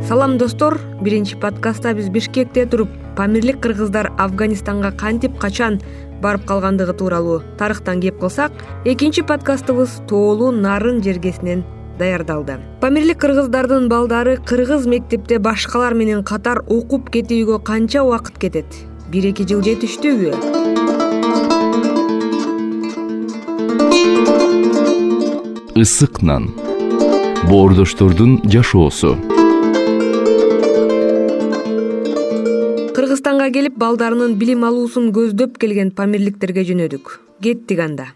Салам достор, биринчи подкастта биз Бишкекте туруп памирлик кыргыздар Афганистанга кантип качан барып калгандыгы тууралуу тарыхтан кеп кылсак, экинчи подкастыбыз Тоолуу Нарын жергесинен даярдалды. Памирлик кыргыздардын балдары кыргыз мектепте башкалар менен катар окуп кетүүгө канча убакыт кетет? 1-2 жыл жетиштүүбү? Ысык нан. Боордоштордун жашоосу. Кыргызстанга келип балдарынын билим алуусун көздөп келген памирликтерге жөнөдүк. Кеттик анда.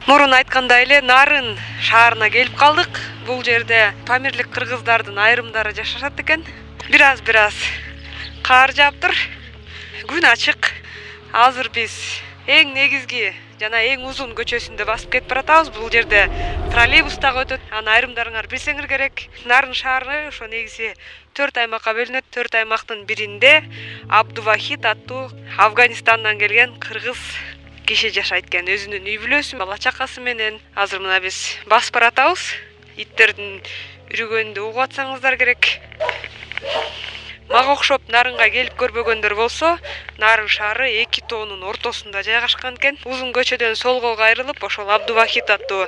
Мурун айткандай эле Нарын шаарына келип калдык. Бул жерде памирлик кыргыздардын айрымдары жашашат экен. Бир аз кар жаптыр. Күн ачык. Азыр биз эң негизги жана эң узун көчөсүндө басып кетип баратабыз. Бул жерде троллейбус дагы өтөт. Анын айрымдарыңар билсеңер керек. Нарын шаары ошо негизи 4 аймакка бөлүнөт. 4 аймактын биринде Абдувахит аттуу Афганистандан келген кыргыз киши жашайт экен. Өзүнүн үй бүлөсү, бала чакасы менен. Азыр мына биз басып баратабыз. Иттердин үрүгөнүндү угуп атсаңыздар керек. Мага окшоп Нарынга келип көрбөгөндөр болсо, Нарын шаары 2 тоонун ортосунда жайгашкан экен. Узун көчөдөн солго кайрылып, ошол Абдувахит аттуу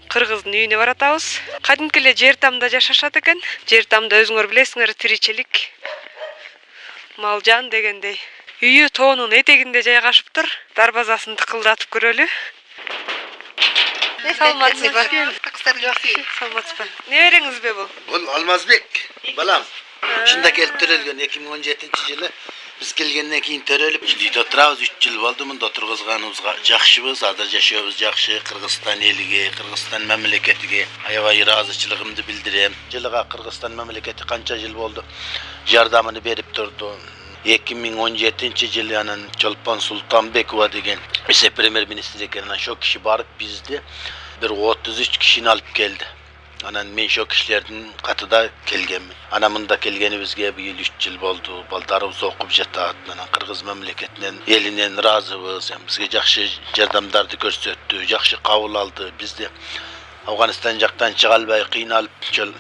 кыргыздын үйүнө баратабыз. Кадимки эле жер тамда жашашат экен. Жер тамда өзүңөр билесиңер, тиричилик, мал жан дегендей. Үйү тоонун этегинде жайгашыптыр. Дарбазасын тыкылдатып көрөлү. Саламатсызбы? Саламатсызбы? Небереңизби бул? Бул Алмазбек, балам. Ушунда келип төрөлгөн 2017-жылы. Биз келгенден кийин төрөлүп, үйдө отурабыз. 3 жыл болду мында отургузганыбызга. Жакшыбыз, азыр жашообуз жакшы. Кыргызстан элиге, Кыргызстан мамлекетиге аябай ыраазычылыгымды билдирем. Жылга Кыргызстан мамлекети канча жыл болду жардамын берип турду. 2017-жылы анан Чолпон Султанбекова деген премьер-министр экен. Ошо киши барып бизди бир 33 кишини алып келди. Анан мен ошо кишилердин катыда келгенмин. Анан мында келгенибизге быйыл 3 жыл болду. Балдарыбыз окуп жатат. Анан Кыргыз мамлекетинен, элинен ыраазыбыз. Бизге жакшы жардамдарды көрсөттү, жакшы кабыл алды. Бизди Афганистан жактан чыга албай кыйналып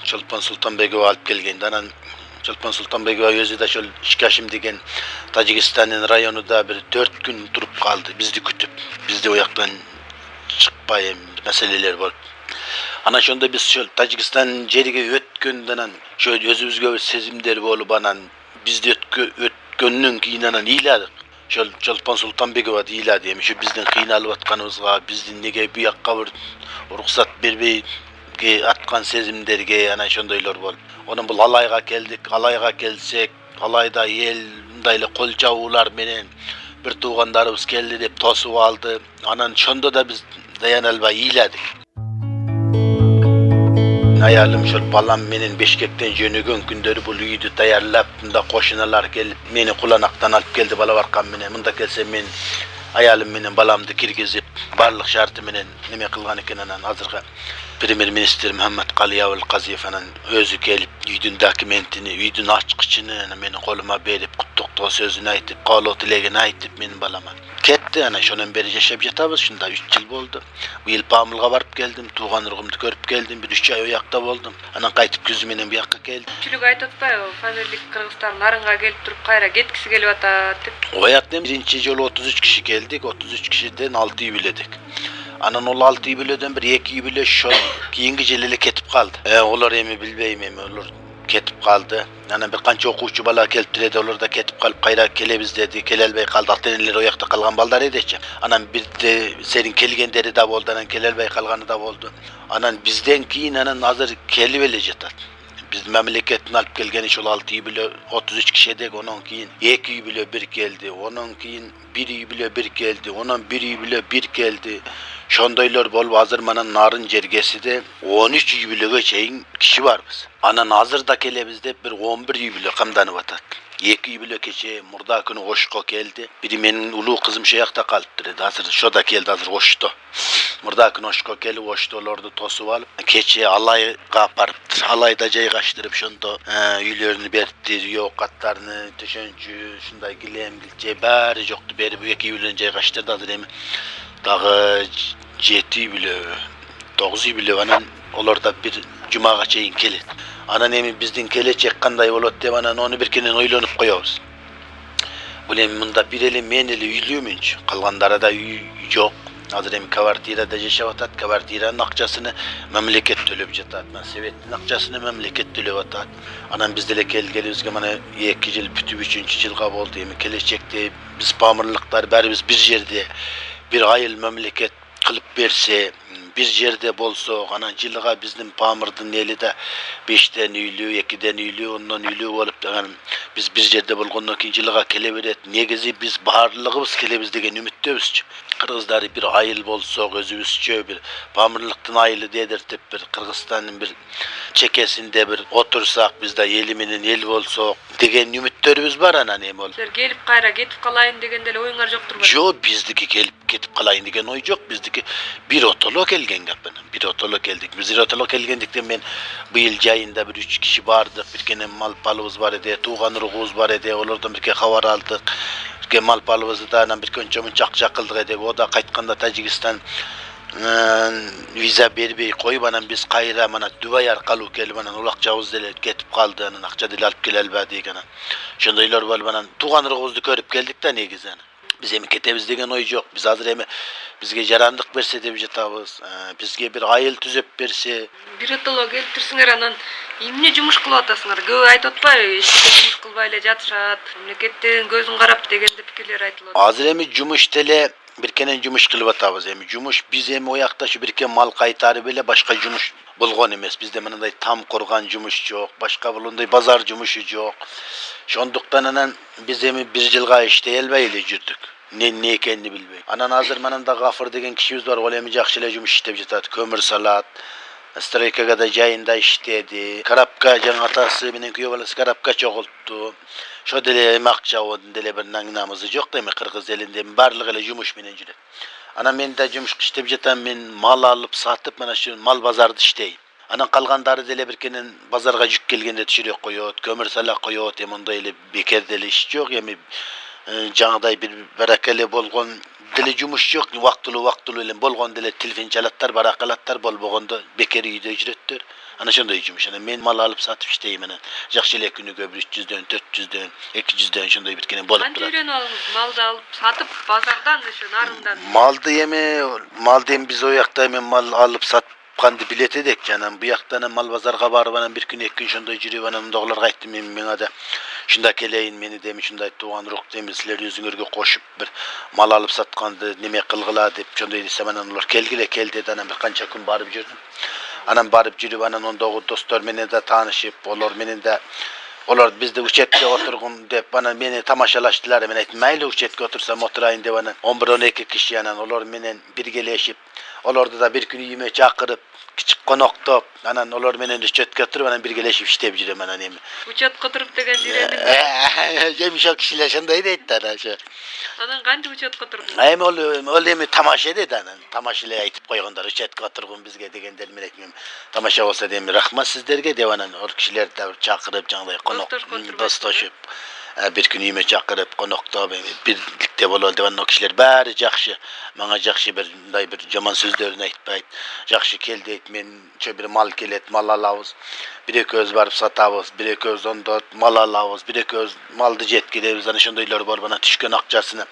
Чолпон Султанбекова алып келгенде, анан Чолпон Султанбекова өзү да ошол Ишкашим деген Тажикстандын районунда бир 4 күн туруп калды. Бизди күтүп, бизди ояктан чыкпай маселелер болуп. Анан ошондо биз ошол Тажикстан жериге өткөндөн анан ошо өзүбүзгө бир сезимдер болуп, анан бизди өткөндөн кийин анан ыйладык. Ошол Чолпон Султанбекова ыйлады. Эми ошо биздин кыйналып атканыбызга, биздин неге буякка бир уруксат бербей аткан сезимдерге анан ошондойлор болуп. Анан бул Алайга келдик. Алайга келсек, Алайда эл мындай эле кол чабуулар менен бир туугандарыбыз келди деп тосуп алды. Анан ошондо да биз даяна албай ыйладык. Аялым ошол балам менен Бишкектен жөнөгөн күндөрү бул үйдү даярлап, мында кошуналар келип, мени куланактан алып келди бала баркан менен. Мында келсем мен аялым менен баламды киргизип, барлык шарты менен неме кылган экен. Анан азыркы премьер-министр Мухаммад Кали Абылказиев анан өзү келип, үйдүн документини, үйдүн ачкычын менин колума берип, куттуктоо сөзүн айтып, каалоо тилегин айтып менин балама кетти. Анан ошондон бери жашап жатабыз. Ушунда 3 жыл болду. Быйыл Памылга барып келдим, тууган ургумду көрүп келдим. Бир 3 ай оякта болдум. Анан кайтып күз менен буякка келдим. Күчүлүк айтып атпайбы? Памирлик кыргыздар Нарынга келип туруп кайра кеткиси келип атат деп. Ояктан биринчи жолу 33 киши келдик. 33 кишиден 6 үй бүлөдүк. Анан ол 6 үй бүлөдөн бир 2 үй бүлө ошол кийинки жылы эле кетип калды. Олар эми билбейм, эми олар кетип калды. Анан бир канча окуучу бала келип турду, олар да кетип калып кайра келебиз деди, келе албай калды. Ата-энелер оякта калган балдар эдичи. Анан бирде серин келгендери да болду, анан келе албай калганы да болду. Анан бизден кийин анан азыр келип эле жатат. Биздин мамлекеттин алып келгени ошол 6 үй бүлө 33 киши эдик. Онон кийин 2 үй бүлө бир келди. Онон кийин 1 үй бүлө бир келди. Онон 1 үй бүлө бир келди. Ошондойлор болуп азыр мана Нарын жергесиде 13 үй бүлөгө чейин киши барбыз. Анан азыр да келебиз деп бир 11 үй бүлө камданып атат. 2 үй бүлө кече мурда күнү Ошко келди. Бири менин улуу кызым ошо жакта калыптыр эди. Азыр ошо да келди, азыр Ошто. Мурда күнү Ошко келип Оштолорду тосуп алып, кече Алайга барыптыр. Алайда жайгаштырып, ошондо үйлөрүнү бериптир, үй оокаттарыны, төшөнчү, ушундай килем, килче баары жокту берип 2 үй бүлөнү жайгаштырды. Азыр эми дагы 7 үй бүлө, 9 үй бүлө анан олорда бир Cumaga çeyin kelet. Anan emin bizdin kelecek kanday bolot dep anan onu bir kenen oylanyp koyabız. Bu emin mында bir eli men eli üylüymünç. Kalgandara da üy yok. Hazır emin kvartirada yaşap atat. Kvartiranın akçasını memleket төлöp jatat. Sovettin akçasını memleket төлöp atat. Anan bizdele kelgelibizge mana 2 yıl бүтүп 3-cü жылга boldu. Emin kelecekte biz pamırlıklar bäribis bir jerde bir ayıl memleket kılıp berse, bir yerde bolsa, anan yılga bizden pamırdın eli de 5'ten üylü, 2'den üylü, ondan üylü olup da biz bir yerde bolgondan keyin yılga keleberet. Negezi biz barlığımız kelebez degen ümittöbüz. Kırgızdары bir ayıl bolsa, özübüzçe bir pamırlıktan ayılı dedirtip bir Kırgızstanın bir çekesinde bir otursak bizde eli menen el bolsa degen ümittörübüz bar anan em ol. Sizler gelip kayra ketip kalayın degende ele oyuңар жокtur mu? Jo bizdiki gelip ketip kalayın degen oy jok. Bizdiki bir otolo kelgen gapın. Bir otolo geldik. Biz bir otolo kelgendikten men bu yıl jayında bir 3 kişi bardık. Bir kene mal palыбыз бар edi, tuğan urugubuz бар edi. Olardan bir ke habar aldık. Bir ke mal palыбызды da anan bir könçömün çak kıldık edi. O da kaytkanda Tacikistan viza berbey koyup anan biz kayra mana Dubai arkalı kelip anan ulak jabız dele ketip kaldı anan akça dele alıp kelelba degen. Şondoylar bolup anan tuğan urugubuzdu körüp geldik da negiz anan. Biz emi ketebiz degen oy jok. Biz hazır emi bizge jarandık berse dep jatabız. Bizge bir ayıl tüzep berse. Bir otolo gelip tursuңар анан эмне жумуш кылып атасыңар? Көп айтып атпайбы? Эчте жумуш кылбай эле жатышат. Мамлекеттин көзүн карап дегенде пикирлер айтылат. Hazır emi jumuş tele bir kenen jumuş kılıp atabız emi. Jumuş biz emi oyakta şu bir ken mal kaytarıp ele başka jumuş bulgon emes. Bizde mınday tam korgan jumuş jok. Başka bulunday bazar jumuşu jok. Şonduktan anan biz emi bir yılga işteyelbey ele jürdük. Ne ekenini bilbey. Anan hazır mananda Gafır degen kişimiz var. Ol emi jakşyla jumuş iştep jatat. Kömür salat. Streykaga da jayında iştedi. Karapka jan atası menen kүйөө balası karapka çogulttu. Şo dele makça o dele bir nangnamızı jok demi Kırgız elinde barlyk ele jumuş menen jüret. Ana men de jumuş iştep jatam men mal alıp satıp mana şu mal bazarda işteyim. Anan kalgandары dele bir kenen bazarga jük kelgende düşürüp koyot, kömür sala koyot, emonda ele beker dele iş jok, emi жаңадай bir barakeli bolgon dile jumuş jok, wagtly ele bolgon dile telefon çalattar, barakalattar bolboganda beker üyde ücretler. Ana şonday jumuş. Ana men mal alıp satıp işteyim ana. Jakşı ele günüge 300'den, 400'den, 200'den şonday bir kenen bolup Kança durat. үйрөнүп алыңыз? Малды алып сатып базардан ошо нарындан. Maldı emi biz o yakta emi mal alıp satkandı bilet edek canım. Bu yaktan mal bazarga barıp anan bir gün 2 gün şonday jürüp anan doglar kaytım men da. Şunda keleyin meni demi şunda tuğan ruh demi sizler yüzüngörgө koşup bir mal alıp satkandı neme kılgıla dep şonday desem anan ular kel dedi anan bir kança gün barıp jürdüm. Anan barıp jürüp anan ondogу dostlar menen de tanışıp Olar bizde uçetke oturgun dep bana meni tamaşalaştılar. Men aytdım mayli uçetke otursam oturayın dep anan 11-12 kişi anan olar menen birgeleşip olardı da bir gün yeme çakırıp küçük konoktop anan olar menen uçetke oturup anan birgeleşip iştep жүрөм anan emi. Учетко туруп деген жирендин. Жемишок кишилер şonday deydi ana şu. Анан канча учетко туруп? Emi ol emi tamaşa dedi anan. Tamaşile aytıp koygandar uçetke oturgun bizge degender men aytmam. Tamaşa olsa demi rahmat sizlerge dep anan o kişiler de çakırıp жаңадай dostoşup bir gün yeme çakırıp konoktop birlikte bolol devan o kişiler bari jakşı. Maňa jakşı bir jaman sözlerini aytpayt. Jakşı keldi ayt men çö bir mal kelet, mal alabız. Bir köz barıp satabız, bir köz onda mal alabız, bir köz maldy jetkilebиz. Ana şondoylar bar bana düşkön akçasyny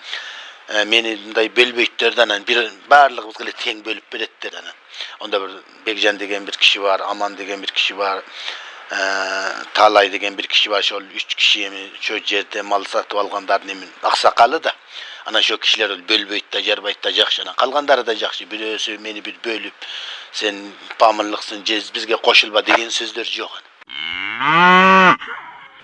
meni mындай bölbeytlerden bir barlygybız gile teň bölüp beretler ana. Onda bir Bekjan degen bir kişi var, Aman degen bir kişi var. Talay degen bir kişi var, şol 3 kişi emi şo jerde mal satıp algandarın emin aksakalı da. Ana şo kişiler bölbeyt da jarbayt da jakşı. Kalgandары da jakşı. Birösü meni bir bölüp sen pamırlıksın, bizge koşulba degen sözler jok.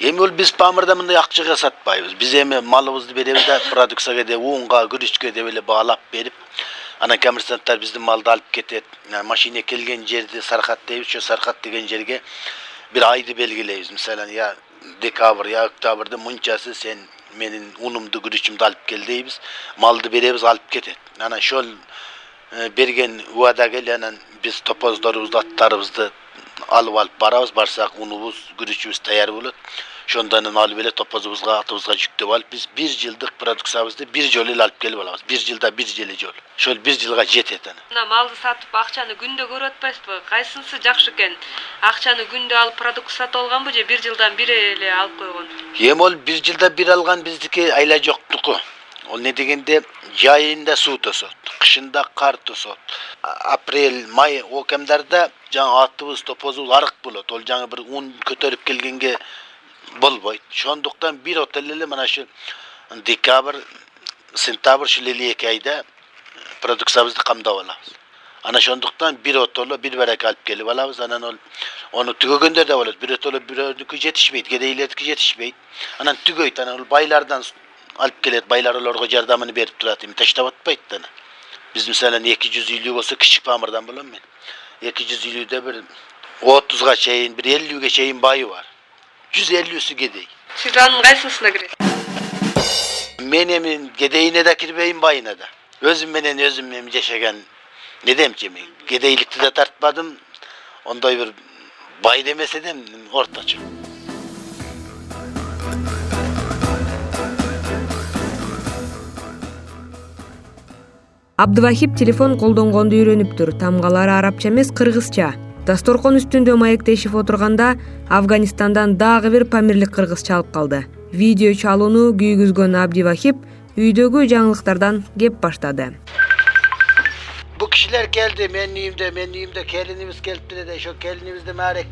Emi ol biz pamırda mınday akçıga satpayбыз. Biz emi malыбызды berебиz da produksiyaga de unga, gürüçke de böyle bağlap berip ana kommersantlar bizdin malды alıp ketet. Maşine kelgen jerde sarkat deybiz. Şo sarkat degen jerge bir aydı belgileybiz. Mesela ya dekabr ya oktabrda munçası sen menin unumdu gürüçümdü alıp gel deybiz. Maldı berебиz alıp ketet. Ana şol bergen uada gel anan biz topozlarыбызды atlarыбызды alıp barabız barsak unubuz gürüçübüz tayar bolat. Şondan alıp ele topozubuzga atыбызга жүктөp алып биз 1 жылдык продукциябызды 1 жолу эле алып келип алабыз. 1 жылда 1 желе жол. Ошол 1 жылга жетет аны. Мына малды сатып акчаны күндө көрүп атпайсызбы? Кайсынысы жакшы экен? Акчаны күндө алып продукт сатып алганбы же 1 жылдан бир эле алып койгон? Эми ол 1 жылда 1 алган биздики айла жоктуку. Ол не дегенде жайында суу тосот, кышында кар тосот. Апрель, май, окемдарда жаңы атыбыз, топозубуз арык болот. Ол жаңы бир ун көтөрүп келгенге болбойт. Шондуктан бир отел эле мына шу декабрь, сентябрь ушул эле 2 айда продукциябызды камдап алабыз. Ана шондуктан бир отоло бир барак алып келип алабыз. Анан ол ону түгөгөндөр да болот. Бир отоло бирөөнүкү жетишпейт, кедейлердики жетишпейт. Анан түгөйт. Анан ол байлардан алып келет, байлар олорго жардамын берип турат. Эми таштап атпайт да. Биз мисалан 250 болсо кичик Памырдан болом мен. 250де бир 30га чейин, бир 50ге чейин байы бар. 150сү кедей. Сиз анын кайсысына киресиз? Мен эми кедейине да кирбейм, байына да. Өзүм менен өзүм эми жашаган недемчи мен. Кедейликти да тартпадым. Ондой бир бай демесе де орточо. Абдывахип телефон колдонгонду үйрөнүптүр. Тамгалары арабча эмес, кыргызча. Дасторкон үстүндө маектешип отурганда Афганистандан дагы бир памирлик кыргыз чалып калды. Видео чалууну күйгүзгөн Абдывахип үйдөгү жаңылыктардан кеп баштады. Bu kişiler geldi menüyümde kelinimiz kelipti de şu kelinimizde marek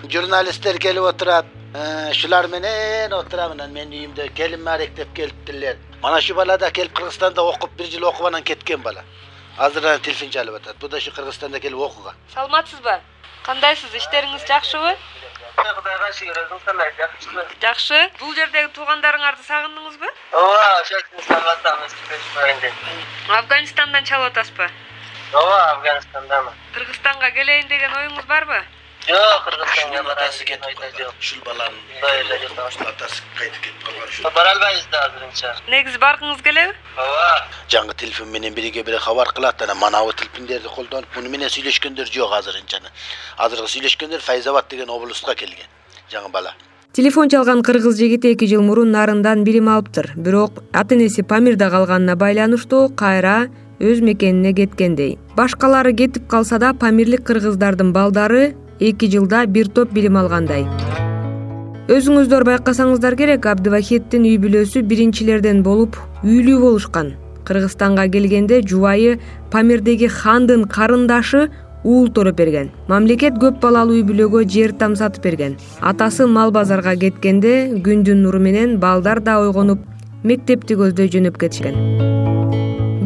jurnalistler gelip oturat. Şular menen oturamınan menüyümde kelin marek dep keliptiler. Mana şu bala da kelip Kırgızstanda okup 1 yıl okuvanan ketken bala. Azırdan telefon çalıp atat. Bu da şu Kırgızstanda kelip okugan. Саламатсызбы? Кандайсыз? Иштериңиз жакшыбы? Кудайга шүгүр, кандай жакшыбы? Жакшы. Бул жердеги туугандарыңарды сагындыңызбы? Ооба, ошоны саламатсыз көрүшмөгөндө. Афганистандан чалып атасызбы? Ооба, Афганистандамын. Кыргызстанга келейин деген оюңуз барбы? Жок, Кыргызстанга Atası барайын ketip деген ой жок. Şul balanın Böyle yok. atası kayıt ketip kalgan şu. Бара албайбыз да азырынча. Негизи баргыңыз келеби? Ооба. Жаңы телефон менен бириге бири кабар кылат анан манабы телефондорду колдонуп муну менен сүйлөшкөндөр жок азырынча. Азыркы сүйлөшкөндөр Файзабад деген облустка келген. Жаңы бала. Телефон чалган кыргыз жигити 2 жыл мурун нарындан билим алыптыр. Бирок ата-энеси Памирде калганына байланыштуу кайра өз мекенине кеткендей. Башкалары кетип калса да памирлик кыргыздардын балдары 2 жылда бир топ билим алгандай. Өзүңүздөр байкасаңыздар керек, Абдывахиттин үй бүлөсү биринчилерден болуп үйлүү болушкан. Кыргызстанга келгенде жубайы Памирдеги хандын карындашы уул торуп берген. Мамлекет көп балалуу үй бүлөгө жер тамсатып берген. Атасы мал базарга кеткенде күндүн нуру менен балдар да ойгонуп мектепти көздөй жөнөп кетишкен.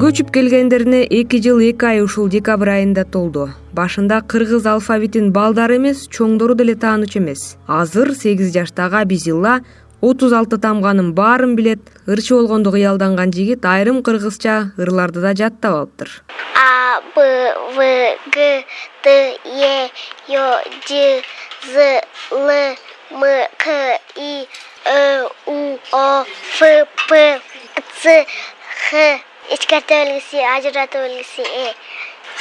Көчүп келгендерине 2 жыл 2 ай ушул декабрь айында толду. Башында кыргыз алфавитин балдары эмес, чоңдору деле таанычу эмес. Азыр 8 жаштагы Абизилла 36 тамганын баарын билет. Ырчы болгонду кыялданган жигит айрым кыргызча ырларды да жаттап алыптыр. А, Б, В, Г, Т, Е, Ё, Ж, З, Л, М, К, И, Ö, У, О, Ф, П, Ц, Х. Ичкерте белгиси, ажырата белгиси,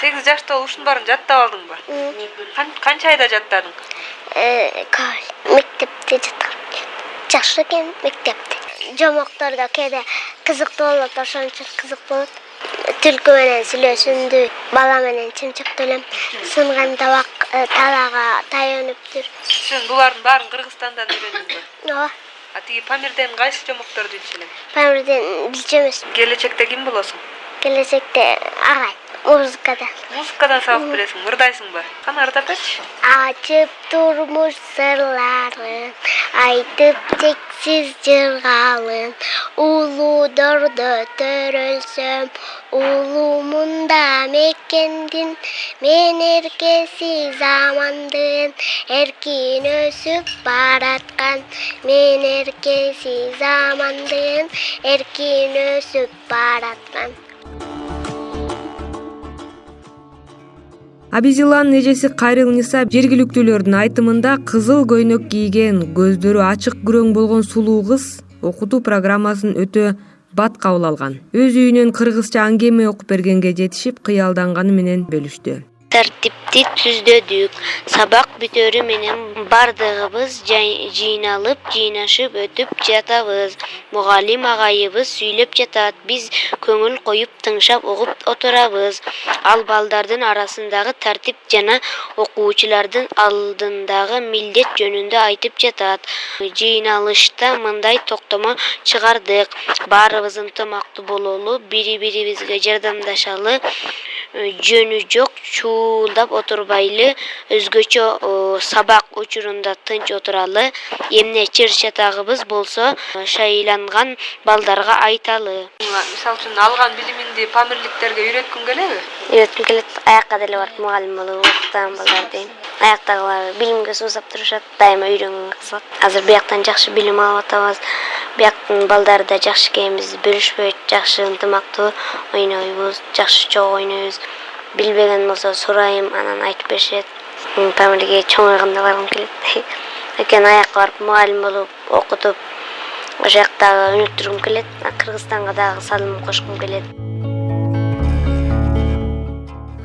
8 жашта ушунун баарын жаттап алдыңбы? Канча айда жаттадың? Мектепте жаткам. Жакшы экен мектепте. Жомоктордо кээде кызыктуу болот, ошон үчүн кызык болот. Түлкү менен сүйлөшүндү, бала менен чымчыктуу элем. Сынган табак талаага таяныптыр. Сен булардын баарын Кыргызстандан үйрөндүңбү? Ооба. А тиги Памирден кайсы жомокторду билчү элең? Памирден билчү эмес. Келечекте ким болосуң? Келечекте агай. Музыкада. Музыкадан сабак бересиң, ырдайсыңбы? Кана ырдап берчи. Açıp durmuş sırların, aytıp çeksiz cırgalın. Uludur törülsem, ulumunda mekendin. Men erkesi zamandın, erkin ösüp baratkan. Men erkesi zamandın, erkin ösüp baratkan. Абизилланын эжеси Кайрылниса жергиликтүүлөрдүн айтымында кызыл көйнөк кийген, көздөрү ачык күрөң болгон сулуу кыз окутуу программасын өтө бат кабыл алган. Өз үйүнөн кыргызча аңгеме окуп бергенге жетишип кыялданганы менен бөлүштү. тартипти түздөдүк. Сабак бүтөрү менен бардыгыбыз жыйнашып өтүп жатабыз. Мугалим агайыбыз сүйлөп жатат. Биз көңүл коюп тыңшап угуп отурабыз. Ал балдардын арасындагы тартип жана окуучулардын алдындагы милдет жөнүндө айтып жатат. Жыйналышта мындай токтомо чыгардык. Баарыбыз ынтымактуу бололу, бири-бирибизге жардамдашалы, жөнү жок чуулдап отурбайлы, өзгөчө сабак учурунда тынч отуралы. Эмне чыр-чатагыбыз болсо шайланган балдарга айталы. Мисалы үчүн алган билиминди памирликтерге үйрөткүң келеби? Үйрөткүм келет. Аякка деле барып мугалим болуп окутам балдарды. Аяктагылар билимге суусап турушат, дайыма үйрөнгөнгө кызыгат. Азыр бияктан жакшы билим алып атабыз. Бияктын балдары да жакшы экенбиз, бөлүшпөйт, жакшы ынтымактуу ойнойбуз, жакшы чогуу ойнойбуз. Билбеген болсо сурайм, анан айтып беришет. Памирге чоң айганда баргым келет. Экен аякка барып мугалим болуп окутуп, ошол жактагы өнүктүргүм келет. Кыргызстанга дагы салым кошкум келет.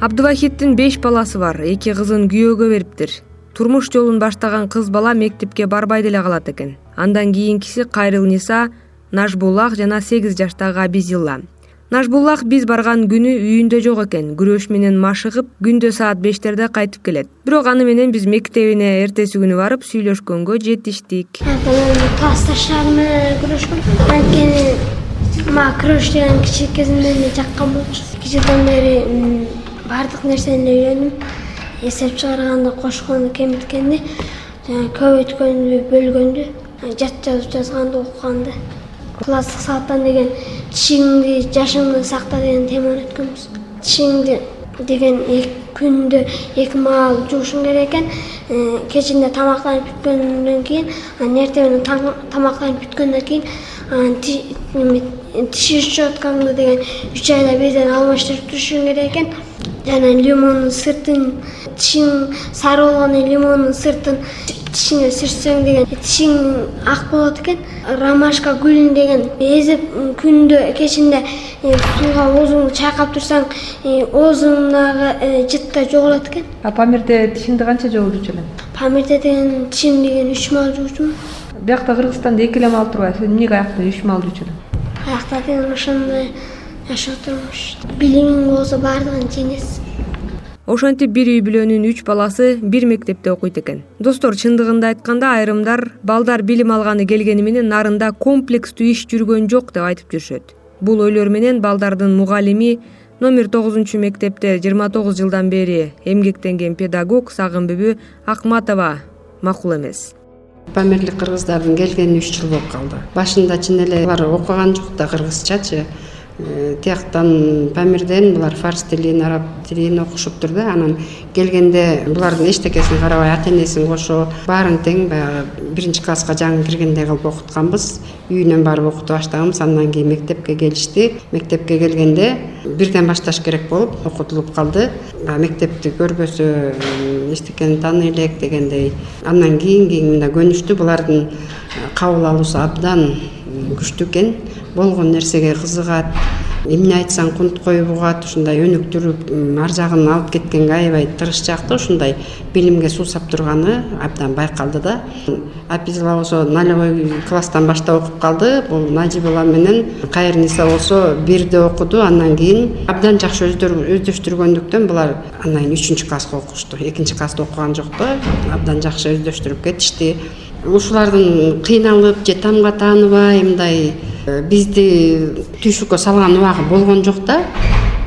Абдывахиттин 5 баласы бар, 2 кызын күйөөгө бериптир. Турмуш жолун баштаган кыз бала мектепке барбай деле калат экен. Андан кийинкиси Кайрылниса, Нажбуллах жана 8 жаштагы Абизилла. Нажбуллах биз барган күнү үйүндө жок экен. Күрөш менен машыгып, күндө саат 5-терде кайтып келет. Бирок аны менен биз мектебине эртеси күнү барып сүйлөшкөнгө жетиштик. Классташтарым менен күрөшкөм. Анткени мага күрөш деген кичи кезимден эле жаккан болчу. Кичинен бери бардык нерсени үйрөндүм. Эсеп чыгарганды, кошконду, кемиткенди, көбөйткөндү, бөлгөндү, жат жазып жазганды, окуганды. Класстык сааттан деген тишиңди, жашыңды сакта деген тема өткөнбүз. Тишиңди деген күндө 2 маал жуушуң керек экен. Кечинде тамактанып бүткөндөн кийин, эртең тамактанып бүткөндөн кийин тиши щеткаңды деген 3 айда бирден алмаштырып турушуң керек экен. Жана лимондун сыртын, тишиң сары болгондо лимондун сыртын тишиңе сүрсөң деген тишиң ак болот экен. Ромашка гүлүн деген эзип күндө кечинде сууга оозуңду чайкап турсаң, оозуңдагы жыт да жоголот экен. Памирде тишиңди канча жолу жуучу элең? Памирде деген тишим деген 3 маал жуучумун. Биякта Кыргызстанда 2 эле маал турбайбы? Сен эмнеге аякта 3 маал жуучу элең? Аякта деген ошондой жашап турмуш. Билимиң болсо баардыгын жеңесиң. Ошентип бир үй бүлөнүн 3 баласы бир мектепте окуйт экен. Достор, чындыгында айтканда айрымдар балдар билим алганы келгени менен нарында комплекстүү иш жүргөн жок деп айтып жүрүшөт. Бул ойлор менен балдардын мугалими номер 9 мектепте 29 жылдан бери эмгектенген педагог Сагынбүбү Акматова макул эмес. Памирлик кыргыздардын келгени 3 жыл болуп калды. Башында чын эле алар окуган жок да кыргызчачы. Тияктан Памирден булар фарс тилин, араб тилин окушуптур да. Анан келгенде булардын эчтекесин карабай, ата-энесин кошо, баарын тең баягы 1-класска жаңы киргендей кылып окутканбыз. Үйүнөн барып окутуп баштаганбыз. Андан кийин мектепке келишти. Мектепке келгенде бирден башташ керек болуп окутулуп калды. Мектепти көрбөсө эчтекени тааный элек дегендей. Андан кийин мында көнүштү. Булардын кабыл алуусу абдан күчтүү экен. Болгон нерсеге кызыгат, эмне айтсаң кунткой бугат, ушундай өнүктүрүп, ар жагын алып кеткенге аябай тырышчакты, ушундай билимге суусап турганы абдан байкалды да. Апизла болсо 0 класстан баштап окуп калды. Бул Нажибулла менен Кайрылниса болсо 1-де окуду. Андан кийин абдан жакшы өздөштүргөндүктөн булар андан кийин 3-класска окушту. 2-класста окуган жок да. Абдан жакшы өздөштүрүп кетишти. Ушулардын кыйналып же тамга тааныбай мындай бизди түйшүккө салган убагы болгон жок да.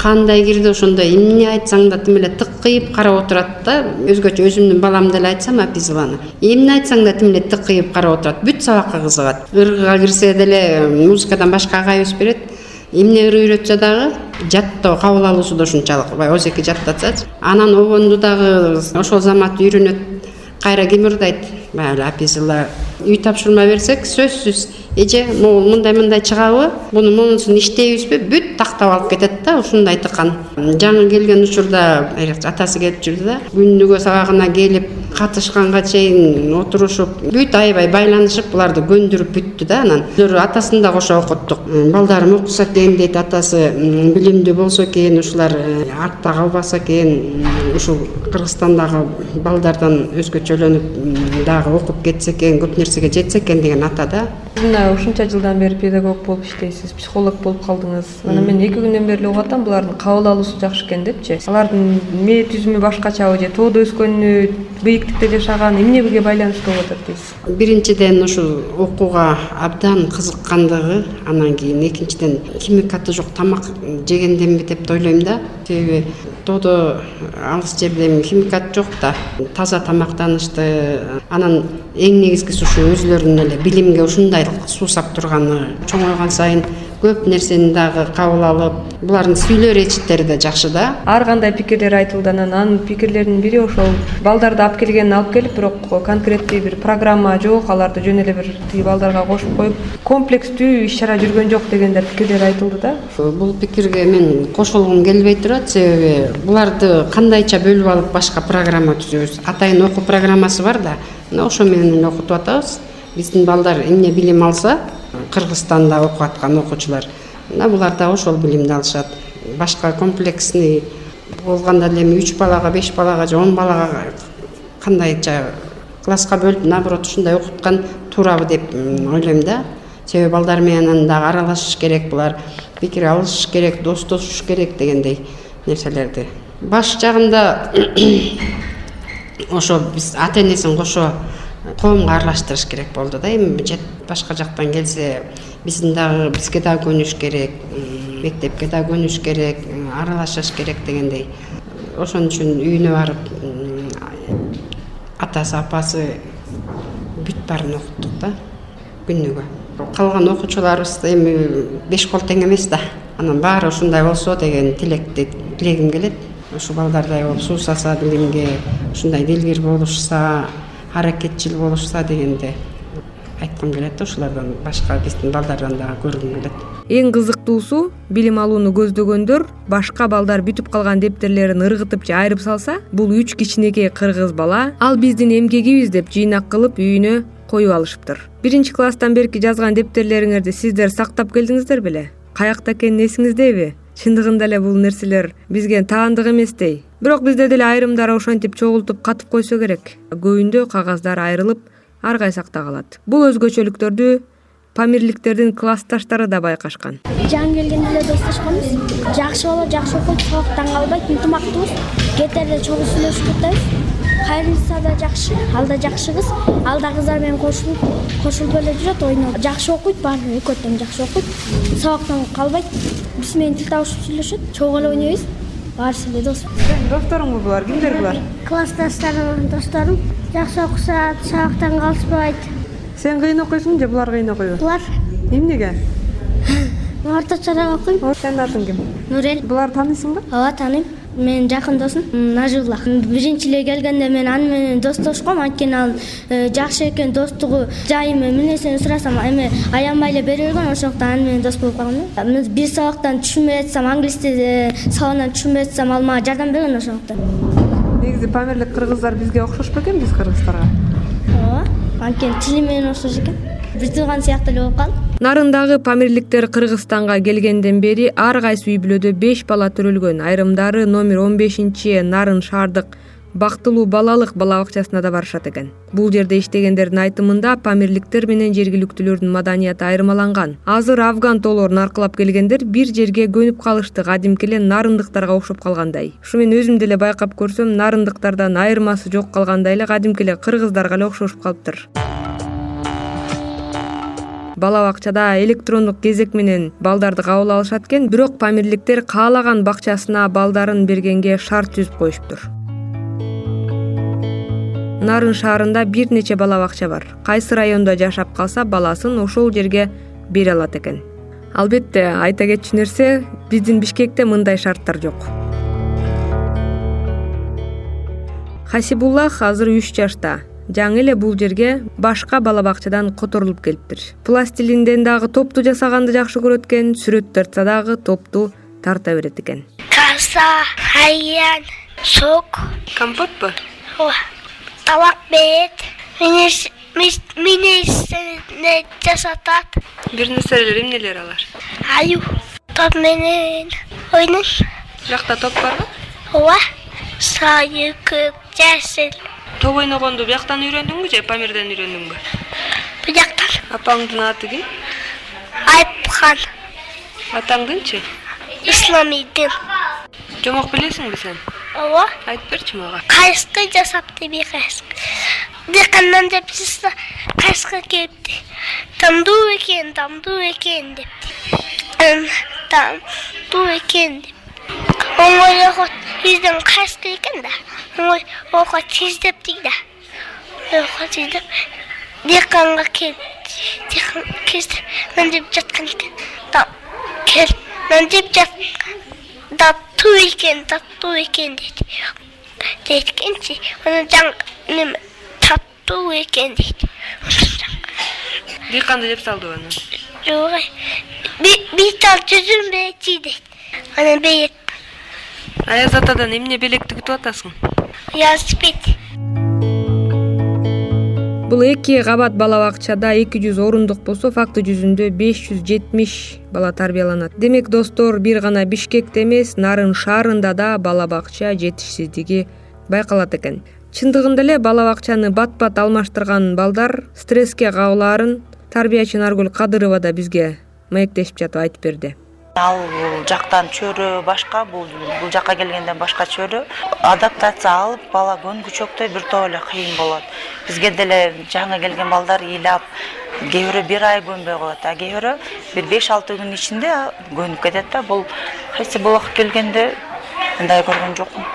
Кандай кирди ошондой эмне айтсаң да тим эле тыккыйып карап отурат да. Өзгөчө өзүмдүн баламды эле айтсам, Апизланы. Эмне айтсаң да тим эле тыккыйып карап отурат. Бүт сабакка кызыгат. Ырга кирсе деле музыкадан башка агайыбыз берет. Эмне үйрөтсө дагы жаттоо кабыл алуусу да ушунчалык. Өзеки жаттатсачы. Анан обонду дагы ошол замат үйрөнөт. Кайра ким ырдайт? Баягы Апизла. Үй тапшырма берсек, сөзсүз эже, мындай чыгабы? Буну монусун иштейбизби? Бүт тактап алып кетет да, ушундай тыкан. Жаңы келген учурда атасы келип жүрдү да, күнүгө сагагына келип катышканга чейин отурушуп, бүт аябай байланышып, буларды көндүрүп бүттү да. Анан атасын да кошо окуттук. Балдарым окуса экен дейт, атасы билимдүү болсо экен, ушулар артта калбаса экен, ушул Кыргызстандагы балдардан өзгөчөлөнүп дагы окуп кетсе экен, көп нерсеге жетсе экен деген ата да. Мына ушунча жылдан бери педагог болуп иштейсиз, психолог болуп калдыңыз. Мына мен 2 күндөн бери угуп атам, булардын кабыл алуусу жакшы экен депчи. Алардын мээ түзүмү башкачабы же тоодо өскөнү, бийиктикте жашаган эмнеге байланыштуу болуп атат дейсиз? Биринчиден ушул окууга абдан кызыккандыгы, анан кийин экинчиден химикаты жок тамак жегенденби деп ойлойм да. Себеби тоодо алыс жерде химикат жок да, таза тамактанышты. Анан эң негизгиси ушу өзүлөрүнүн эле билимге ушундай суусап турганы, чоңойгон сайын көп нерсени дагы кабыл алып, булардын сүйлөө речиттери да жакшы да. Ар кандай пикирлер айтылды, анан пикирлердин бири ошол балдарды алып келгенин алып келип, бирок конкреттүү бир программа жок, аларды жөн эле бир тиги балдарга кошуп коюп, комплекстүү иш-чара жүргөн жок дегендер пикирлер айтылды да. Бул пикирге мен кошулгум келбей турат, себеби буларды кандайча бөлүп алып башка программа түзөбүз. Атайын окуу программасы бар да, ошо менен окутуп атабыз. Биздин балдар эмне билим алса, Кыргызстанда окуп аткан окуучулар, булар да ошол билимди алышат. Башка комплексный болгондо деле 3 балага, 5 балага же 10 балага кандайча класска бөлүп, наоборот ушундай окуткан туурабы деп ойлойм да. Себеби балдар менен дагы аралашыш керек, булар пикир алышыш керек, достошуш керек дегендей нерселерди. Баш жагында ошо биз ата-энесин кошо коомго аралаштырыш керек болду да. Эми башка жактан келсе, бизге дагы көнүш керек, мектепке дагы көнүш керек, аралашыш керек дегендей. Ошон үчүн үйүнө барып, атасы, апасы бүт баарын окуттук да күнүгө. Калган окуучуларыбыз эми 5 кол тең эмес да. Анан баары ушундай болсо деген тилегим келет. Ушу балдардай болуп суусаса билимге, ушундай дилгир болушса, аракетчил болушса дегенде айткым келет. Ушулардан башка биздин балдардан дагы көргүм келет. Эң кызыктуусу, билим алууну көздөгөндөр башка балдар бүтүп калган дептерлерин ыргытып же айырып салса, бул 3 кичинекей кыргыз бала ал биздин эмгегибиз деп жыйнак кылып үйүнө коюп алышыптыр. 1-класстан берки жазган дептерлериңерди сиздер сактап келдиңиздер беле? Каякта экени эсиңиздеби? Чындыгында эле бул нерселер бизге таандык эместей. Бирок бизде деле айрымдары ошентип чогултуп катып койсо керек. Көбүндө кагаздар айрылып, ар кайсакта калат. Бул өзгөчөлүктөрдү памирликтердин классташтары да байкашкан. Жаңы келгенде эле достошконбуз. Жакшы болот, жакшы окуйт, сабактан калбайт, ынтымактуубуз. Кетерде чогуу сүйлөшүп атабыз. Кайрылса да жакшы, ал да жакшы кыз. Ал да кыздар менен кошулуп эле жүрөт, ойноп. Жакшы окуйт, баары экөө тең жакшы окуйт. Сабактан калбайт. Биз менен тил табышып сүйлөшөт. Чогуу эле ойнойбуз. Баарысы эле дос. Досторуңбу булар? Кимдер булар? Классташтарым, досторум. Жакшы окуса, сабактан калышпайт. Сен кыйын окуйсуң же булар кыйын окуйбу? Булар Эмнеге? орточорак окуйм. Сенин атың ким? Нурел. Булар таанысыңбы? Ооба, тааныйм. Менин жакын досум Нажулла. Биринчи эле келгенде мен аны менен достошком, анткени ал жакшы экен, достугу жайым эмнесин сурасам, эми аянбай эле бере берген, ошондуктан аны менен дос болуп калгам. Мен бир сабактан түшүнбөй атсам, англис тили сабагынан түшүнбөй атсам, ал мага жардам берген ошондуктан. Негизи памирлик кыргыздар бизге окшошпу экен, биз кыргыздарга? Ооба, анткени тили менен окшош экен. Бир тууган сыяктуу эле болуп калдым. Нарындагы памирликтер Кыргызстанга келгенден бери ар кайсы үй бүлөдө 5 бала төрөлгөн. Айрымдары номер 15 Нарын шаардык Бактылуу балалык бала бакчасына да барышат экен. Бул жерде иштегендердин айтымында памирликтер менен жергиликтүүлөрдүн маданияты айырмаланган. Азыр афган тоолорун аркылап келгендер бир жерге көнүп калышты, кадимки эле нарындыктарга окшоп калгандай. Ушу мен өзүм деле байкап көрсөм, нарындыктардан айырмасы жок калгандай эле кадимки эле кыргыздарга эле окшошуп калыптыр. Бала бакчада электрондук кезек менен балдарды кабыл алышат экен, бирок памирликтер каалаган бакчасына балдарын бергенге шарт түзүп коюшуптур. Нарын шаарында бир нече бала бакча бар. Кайсы райондо жашап калса, баласын ошол жерге бере алат экен. Албетте, айта кетчү нерсе, биздин Бишкекте мындай шарттар жок. Хасибуллах азыр 3 жашта. жаңы эле бул жерге башка бала бакчадан которулуп келиптир. Пластилинден дагы топту жасаганды жакшы көрөт экен, сүрөт тартса дагы топту тарта берет экен. Каса, хайян, сок, Компотпу? табак берет. Мени жасатат. Бир нерселер эмнелер алар? Аю, топ менен ойнойм. Жакта топ барбы? Сайы көп, жасыл. Топ ойногонду бияктан үйрөндүңбү же Памирден үйрөндүңбү? Буяктан Апаңдын аты ким? Айыпхан, Атаңдынчы? Исламидин. Жомок билесиңби сен? Айтып берчи мага. Кайсыкы жасапты бир кайсыкы. Декандан деп чыгса, кайсыкы келипти. Тамдуу экен депти. Тамдуу экен деп. Оңой окот биздин кайсыкы экен да. Оңой окот тиздеп дейди. Окот тиздеп деканга келипти. Декан кезде мен деп жаткан экен. Кел, мен деп жаткан. Таттуу экен дейт. Дейткенчи, аны жаң таттуу экен дейт. Дыйканды деп салды аны. Жок. Битал жүзүм бети дейт. Аны бейет. Аяз атадан эмне белек тигип атасың? Велосипед. Бул 2 кабат бала бакчада 200 орундук болсо, факты жүзүндө 570 бала тарбияланат. Демек достор, бир гана Бишкекте эмес, Нарын шаарында да бала бакча жетишсиздиги байкалат экен. Чындыгында эле бала бакчаны бат-бат алмаштырган балдар стресске кабылаарын тарбиячы Наргүл Кадырова да бизге маектешип жатып айтып берди. Ал жактан чөрө башка, бул жакка келгенден башка чөрө. Адаптация алып, бала көнгүчөктөй бир топ эле кыйын болот. Бизге деле жаңы келген балдар ыйлап, кээ бирөө 1 ай көнбөй коет, а кээ бирөө бир 5-6 күн ичинде көнүп кетет да. Бул кайсы булак келгенде мындай көргөн жокмун.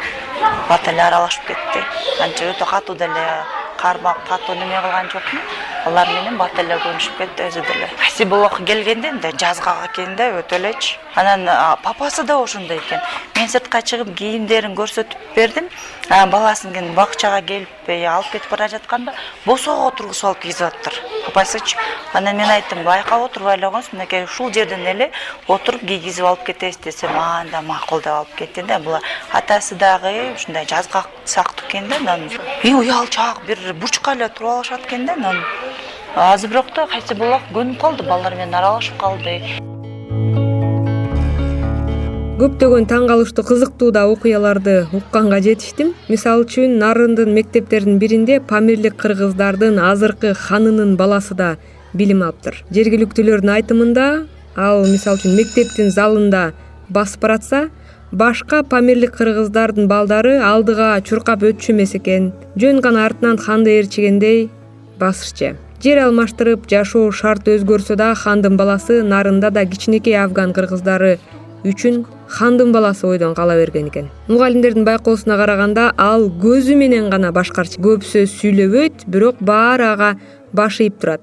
Бат эле аралашып кетти. Анча өтө катуу деле кармак, катуу неме кылган жокмун. Алар менен бат эле көнүшүп кетти өзү деле. Кайсы булак келгенде жазга келгенде өтө элечи. Анан папасы да ошондой экен. Мен сыртка чыгып кийимдерин көрсөтүп бердим. Баласын бакчага келип алып кетип бара жатканда босоого тургузуп алып кийгизип аттыр. Папасычы. Анан мен айттым, байкап отурбай эле койсун, мынакей ушул жерден эле отуруп кийгизип алып кетесиз десем, анда макул деп алып кетти да. Була атасы дагы ушундай жазга сактуу экен да. Уялчак бир бурчка эле туруп алышат экен да. Азыр бирокта кайсы булак көнүп калды, балдар менен аралашып калды. Көптөгөн таң калыштуу кызыктуу да окуяларды укканга жетиштим. Мисалы үчүн Нарындын мектептеринин биринде памирлик кыргыздардын азыркы ханынын баласы да билим алыптыр. Жергиликтүүлөрдүн айтымында, ал мисалы үчүн мектептин залында басып баратса, башка памирлик кыргыздардын балдары алдыга чуркап өтчү эмес экен. Жөн гана артынан ханды ээрчигендей басышчы. Жер алмаштырып жашоо шарты өзгөрсө да, хандын баласы Нарында да кичинекей афган кыргыздары үчүн хандын баласы ойдон кала берген экен. Мугалимдердин байкоосуна караганда, ал көзү менен гана башкарчы. Көп сөз сүйлөбөйт, бирок баары ага баш ийип турат.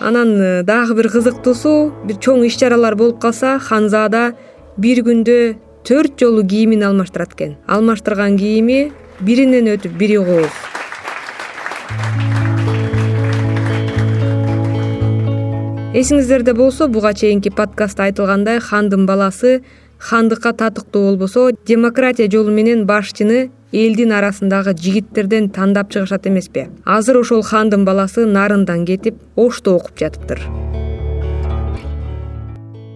Анан дагы бир кызыктуусу, бир чоң иш-чаралар болуп калса, ханзада бир күндө 4 жолу кийимин алмаштырат экен. Алмаштырган кийими биринен өтүп бири кооз. Эсиңиздерде болсо, буга чейинки подкастта айтылгандай, хандын баласы хандыкка татыктуу болбосо, демократия жолу менен башчыны элдин арасындагы жигиттерден тандап чыгышат эмеспи? Азыр ошол хандын баласы Нарындан кетип, Ошто окуп жатыптыр.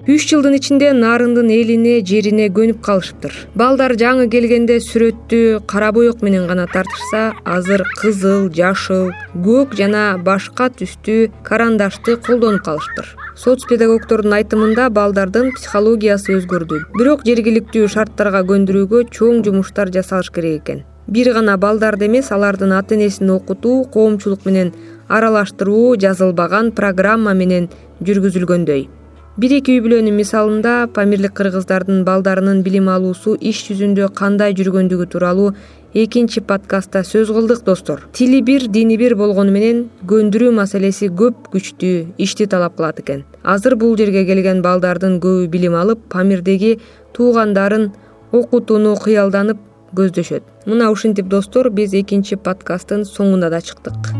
3 жылдын ичинде Нарындын элине, жерине көнүп калышыптыр. Балдар жаңы келгенде сүрөттү кара боек менен гана тартышса, азыр кызыл, жашыл, көк жана башка түстүү карандашты колдонуп калышыптыр. Соцпедагогдордун айтымында балдардын психологиясы өзгөрдү. Бирок жергиликтүү шарттарга көндүрүүгө чоң жумуштар жасалыш керек экен. Бир гана балдарды эмес, алардын ата-энесин окутуу, коомчулук менен аралаштыруу жазылбаган программа менен жүргүзүлгөндөй. Бир-эки үй бүлөнүн мисалында памирлик кыргыздардын балдарынын билим алуусу иш жүзүндө кандай жүргөндүгү тууралуу экинчи подкастта сөз кылдык достор. Тили бир, дини бир болгону менен көндүрүү маселеси көп күчтүү ишти талап кылат экен. Азыр бул жерге келген балдардын көбү билим алып, Памирдеги туугандарын окутууну кыялданып, көздөшөт. Мына ушинтип достор, биз экинчи подкасттын соңуна да чыктык.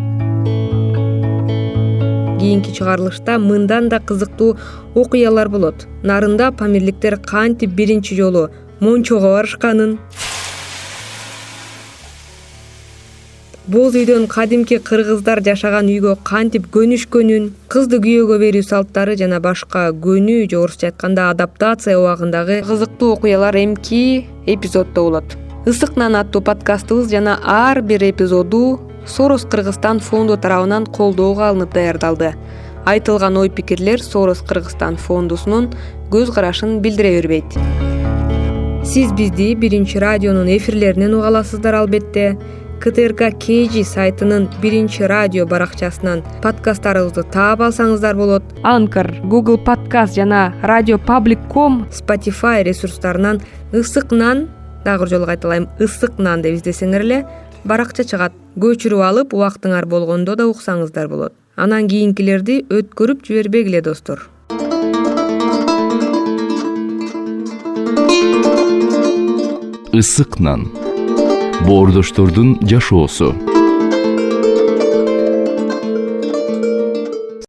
Кийинки чыгарылышта мындан да кызыктуу окуялар болот. Нарында памирликтер кантип биринчи жолу Мончого барышканын, боз үйдөн кадимки кыргыздар жашаган үйгө кантип көнүшкөнүн, кызды күйөөгө берүү салттары жана башка көнүү же орусча айтканда адаптация убагындагы кызыктуу окуялар эмки эпизоддо болот. Ысык нан аттуу подкастыбыз жана ар бир эпизоду Сорос Кыргызстан фонду тарабынан колдоого алынып даярдалды. Айтылган ой пикирлер Сорос Кыргызстан фондусунун көз карашын билдире бербейт. Сиз бизди биринчи радионун эфирлеринен уга аласыздар албетте. КТРК KG сайтынын биринчи радио баракчасынан подкасттарыбызды таап алсаңыздар болот. Anchor, Google Podcast жана Radio Public.com, Spotify ресурстарынан ысык нан, дагы жолу кайталайм, ысык нан деп издесеңер эле баракча чыгат. Көчүрүп алып, убактыңар болгондо да уксаңыздар болот. Анан кийинкилерди өткөрүп жибербегиле достор. Ысык нан. Боордоштордун жашоосу.